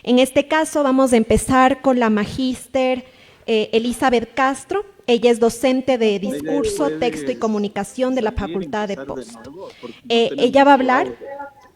En este caso vamos a empezar con la magíster Elizabeth Castro. Ella es docente de discurso, texto y comunicación de la Facultad de Post. Ella va a hablar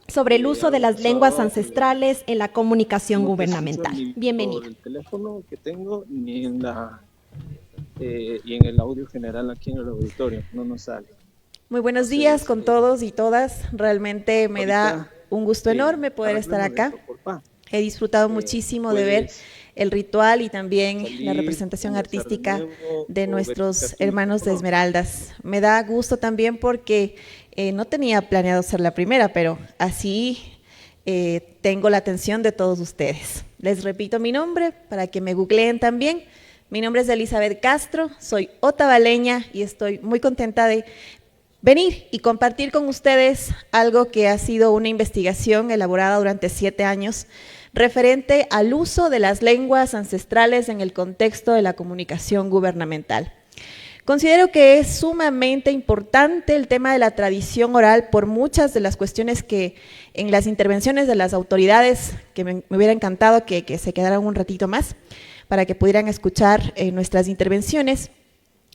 sobre el uso de las lenguas ancestrales en la comunicación gubernamental. Bienvenida. El teléfono que tengo y en el audio general aquí en el auditorio, no nos sale. Muy buenos días con todos y todas. Realmente me da un gusto enorme poder estar acá. He disfrutado muchísimo de ver el ritual y también la representación artística de nuestros hermanos de Esmeraldas. Me da gusto también porque no tenía planeado ser la primera, pero así tengo la atención de todos ustedes. Les repito mi nombre para que me googleen también. Mi nombre es Elizabeth Castro, soy otavaleña y estoy muy contenta de venir y compartir con ustedes algo que ha sido una investigación elaborada durante 7 años referente al uso de las lenguas ancestrales en el contexto de la comunicación gubernamental. Considero que es sumamente importante el tema de la tradición oral por muchas de las cuestiones que en las intervenciones de las autoridades, que me hubiera encantado que se quedaran un ratito más para que pudieran escuchar nuestras intervenciones.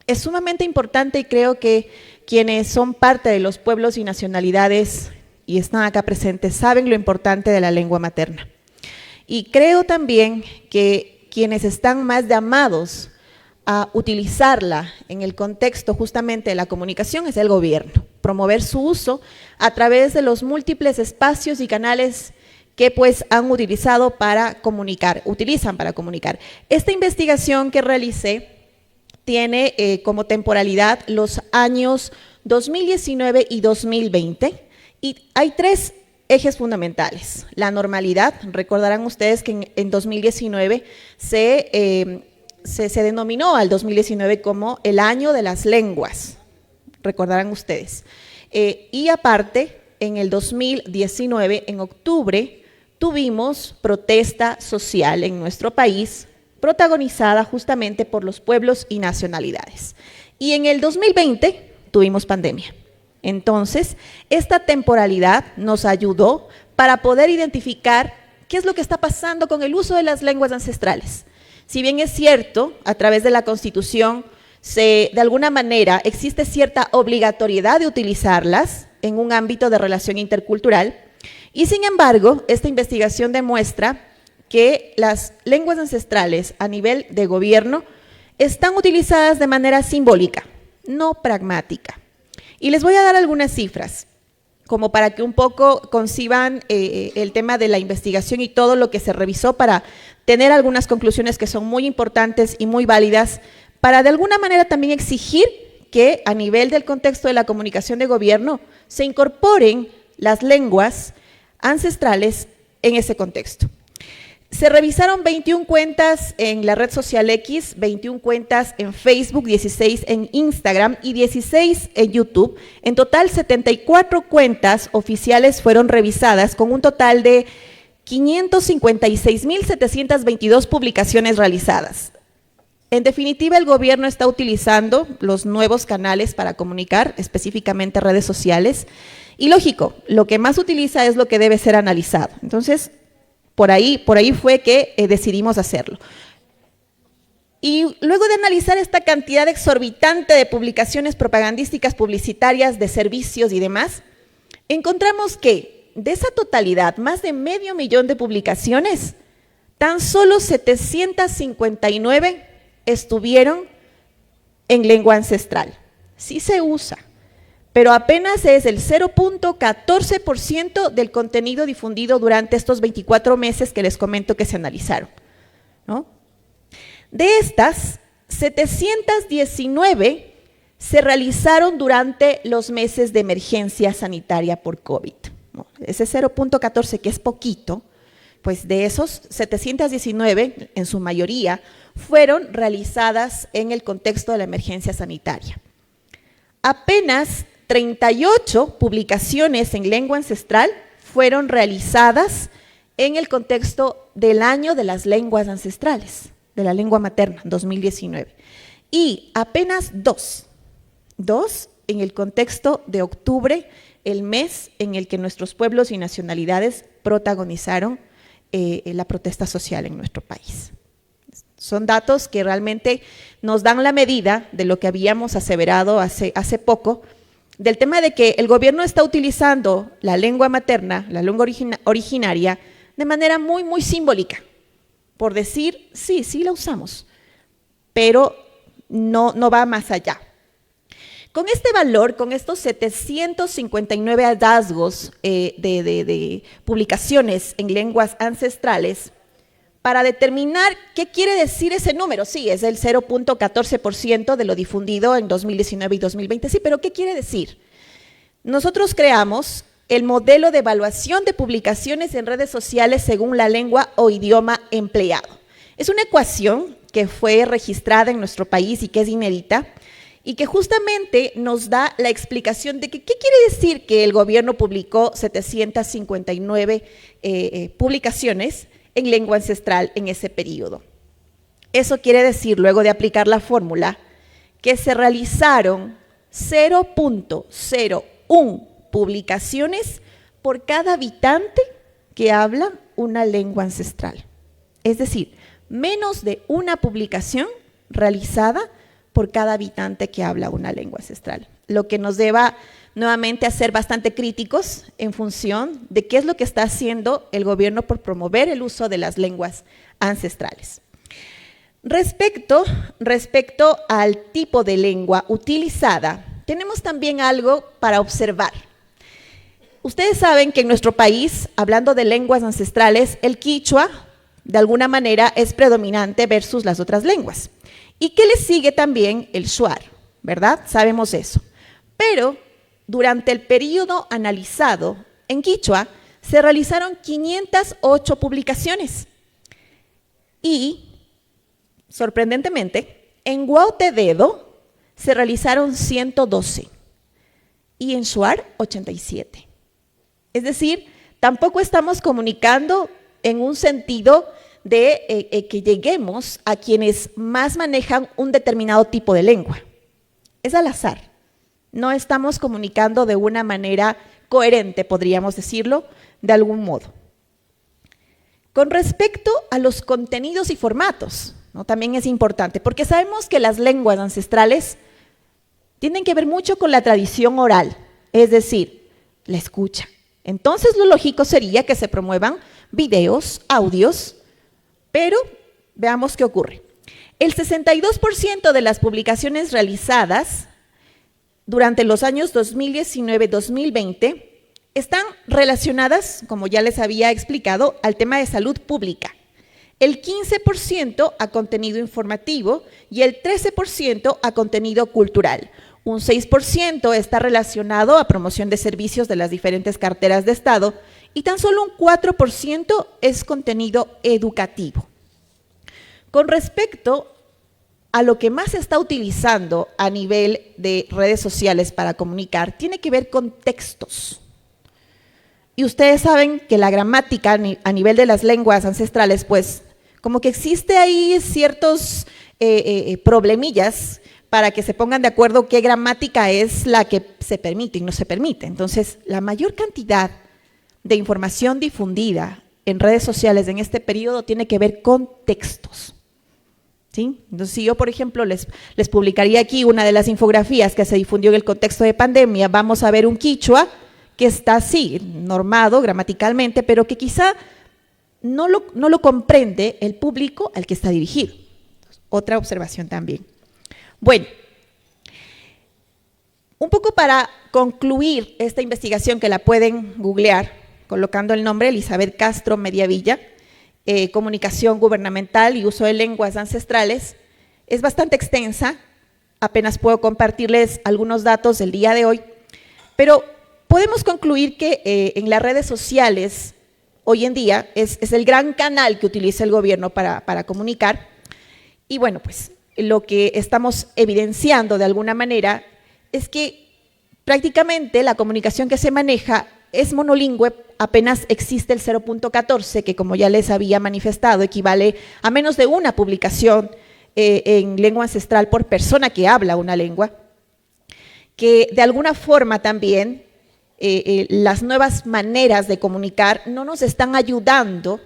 Es sumamente importante y creo que quienes son parte de los pueblos y nacionalidades y están acá presentes saben lo importante de la lengua materna. Y creo también que quienes están más llamados a utilizarla en el contexto justamente de la comunicación es el gobierno, promover su uso a través de los múltiples espacios y canales que pues han utilizado para comunicar, utilizan para comunicar. Esta investigación que realicé tiene como temporalidad los años 2019 y 2020 y hay 3 ejes fundamentales. La normalidad, recordarán ustedes que en 2019 se denominó al 2019 como el año de las lenguas, recordarán ustedes. Y aparte, en el 2019, en octubre, tuvimos protesta social en nuestro país, protagonizada justamente por los pueblos y nacionalidades. Y en el 2020 tuvimos pandemia. Entonces, esta temporalidad nos ayudó para poder identificar qué es lo que está pasando con el uso de las lenguas ancestrales. Si bien es cierto, a través de la Constitución, de alguna manera existe cierta obligatoriedad de utilizarlas en un ámbito de relación intercultural, y sin embargo, esta investigación demuestra que las lenguas ancestrales a nivel de gobierno están utilizadas de manera simbólica, no pragmática. Y les voy a dar algunas cifras, como para que un poco conciban el tema de la investigación y todo lo que se revisó para tener algunas conclusiones que son muy importantes y muy válidas, para de alguna manera también exigir que a nivel del contexto de la comunicación de gobierno se incorporen las lenguas ancestrales en ese contexto. Se revisaron 21 cuentas en la red social X, 21 cuentas en Facebook, 16 en Instagram y 16 en YouTube. En total, 74 cuentas oficiales fueron revisadas con un total de 556.722 publicaciones realizadas. En definitiva, el gobierno está utilizando los nuevos canales para comunicar, específicamente redes sociales. Y lógico, lo que más utiliza es lo que debe ser analizado. Entonces, por ahí fue que decidimos hacerlo. Y luego de analizar esta cantidad exorbitante de publicaciones propagandísticas, publicitarias, de servicios y demás, encontramos que de esa totalidad, más de 500.000 de publicaciones, tan solo 759 estuvieron en lengua ancestral. Sí se usa, pero apenas es el 0.14% del contenido difundido durante estos 24 meses que les comento que se analizaron, ¿no? De estas, 719 se realizaron durante los meses de emergencia sanitaria por COVID, ¿no? Ese 0.14, que es poquito, pues de esos 719, en su mayoría, fueron realizadas en el contexto de la emergencia sanitaria. Apenas 38 publicaciones en lengua ancestral fueron realizadas en el contexto del año de las lenguas ancestrales, de la lengua materna, 2019. Y apenas dos en el contexto de octubre, el mes en el que nuestros pueblos y nacionalidades protagonizaron la protesta social en nuestro país. Son datos que realmente nos dan la medida de lo que habíamos aseverado hace poco, del tema de que el gobierno está utilizando la lengua materna, la lengua originaria, de manera muy, muy simbólica, por decir, sí, sí la usamos, pero no va más allá. Con este valor, con estos 759 hallazgos de publicaciones en lenguas ancestrales, para determinar qué quiere decir ese número, sí, es el 0.14% de lo difundido en 2019 y 2020, sí, pero ¿qué quiere decir? Nosotros creamos el modelo de evaluación de publicaciones en redes sociales según la lengua o idioma empleado. Es una ecuación que fue registrada en nuestro país y que es inédita, y que justamente nos da la explicación de que, qué quiere decir que el gobierno publicó 759 publicaciones en lengua ancestral en ese periodo. Eso quiere decir, luego de aplicar la fórmula, que se realizaron 0.01 publicaciones por cada habitante que habla una lengua ancestral. Es decir, menos de una publicación realizada por cada habitante que habla una lengua ancestral, lo que nos lleva nuevamente a ser bastante críticos en función de qué es lo que está haciendo el gobierno por promover el uso de las lenguas ancestrales. Respecto al tipo de lengua utilizada, tenemos también algo para observar. Ustedes saben que en nuestro país, hablando de lenguas ancestrales, el quichua, de alguna manera, es predominante versus las otras lenguas. Y que le sigue también el shuar, ¿verdad? Sabemos eso. Pero durante el periodo analizado en quichua se realizaron 508 publicaciones y, sorprendentemente, en Guautededo se realizaron 112 y en shuar 87. Es decir, tampoco estamos comunicando en un sentido de que lleguemos a quienes más manejan un determinado tipo de lengua. Es al azar. No estamos comunicando de una manera coherente, podríamos decirlo, de algún modo. Con respecto a los contenidos y formatos, ¿no? También es importante, porque sabemos que las lenguas ancestrales tienen que ver mucho con la tradición oral, es decir, la escucha. Entonces, lo lógico sería que se promuevan videos, audios, pero veamos qué ocurre. El 62% de las publicaciones realizadas durante los años 2019-2020 están relacionadas, como ya les había explicado, al tema de salud pública. El 15% a contenido informativo y el 13% a contenido cultural. Un 6% está relacionado a promoción de servicios de las diferentes carteras de Estado y tan solo un 4% es contenido educativo. Con respecto a lo que más se está utilizando a nivel de redes sociales para comunicar, tiene que ver con textos. Y ustedes saben que la gramática a nivel de las lenguas ancestrales, pues como que existe ahí ciertos problemillas para que se pongan de acuerdo qué gramática es la que se permite y no se permite. Entonces, la mayor cantidad de información difundida en redes sociales en este periodo tiene que ver con textos. ¿Sí? Entonces, si yo, por ejemplo, les publicaría aquí una de las infografías que se difundió en el contexto de pandemia, vamos a ver un quichua que está así, normado gramaticalmente, pero que quizá no lo comprende el público al que está dirigido. Otra observación también. Bueno, un poco para concluir esta investigación, que la pueden googlear colocando el nombre Elizabeth Castro Mediavilla, comunicación gubernamental y uso de lenguas ancestrales, es bastante extensa, apenas puedo compartirles algunos datos del día de hoy, pero podemos concluir que en las redes sociales hoy en día es el gran canal que utiliza el gobierno para comunicar, y bueno, pues lo que estamos evidenciando de alguna manera es que prácticamente la comunicación que se maneja es monolingüe, apenas existe el 0.14, que como ya les había manifestado, equivale a menos de una publicación en lengua ancestral por persona que habla una lengua, que de alguna forma también las nuevas maneras de comunicar no nos están ayudando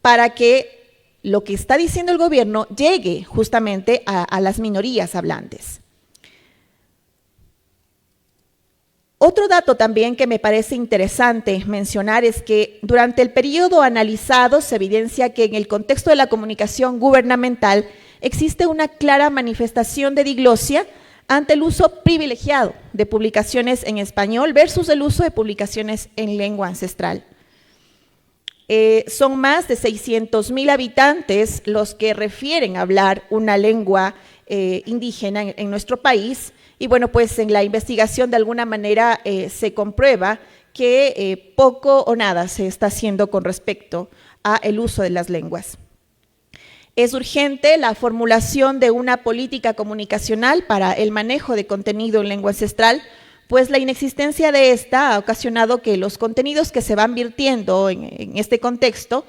para que lo que está diciendo el gobierno llegue justamente a las minorías hablantes. Otro dato también que me parece interesante mencionar es que durante el periodo analizado se evidencia que en el contexto de la comunicación gubernamental existe una clara manifestación de diglosia ante el uso privilegiado de publicaciones en español versus el uso de publicaciones en lengua ancestral. Son más de 600,000 habitantes los que refieren a hablar una lengua indígena en nuestro país, y bueno, pues en la investigación de alguna manera se comprueba que poco o nada se está haciendo con respecto al uso de las lenguas. Es urgente la formulación de una política comunicacional para el manejo de contenido en lengua ancestral, pues la inexistencia de esta ha ocasionado que los contenidos que se van virtiendo en este contexto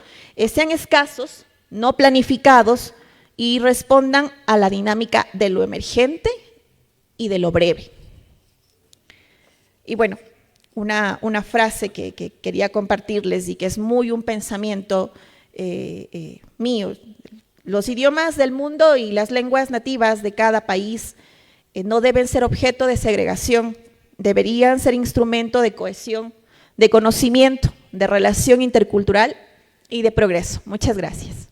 sean escasos, no planificados y respondan a la dinámica de lo emergente y de lo breve. Y bueno, una frase que quería compartirles y que es muy un pensamiento mío. Los idiomas del mundo y las lenguas nativas de cada país no deben ser objeto de segregación, deberían ser instrumento de cohesión, de conocimiento, de relación intercultural y de progreso. Muchas gracias.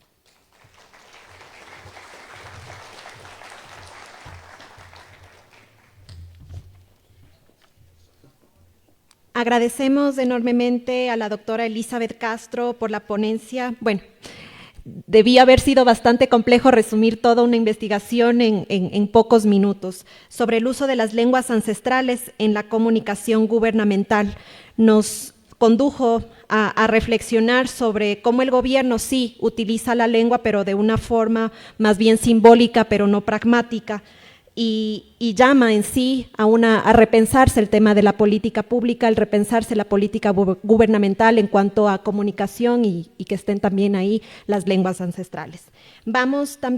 Agradecemos enormemente a la doctora Elizabeth Castro por la ponencia. Bueno, debía haber sido bastante complejo resumir toda una investigación en pocos minutos sobre el uso de las lenguas ancestrales en la comunicación gubernamental. Nos condujo a reflexionar sobre cómo el gobierno sí utiliza la lengua, pero de una forma más bien simbólica, pero no pragmática, y llama en sí a repensarse el tema de la política pública, el repensarse la política gubernamental en cuanto a comunicación y que estén también ahí las lenguas ancestrales. Vamos también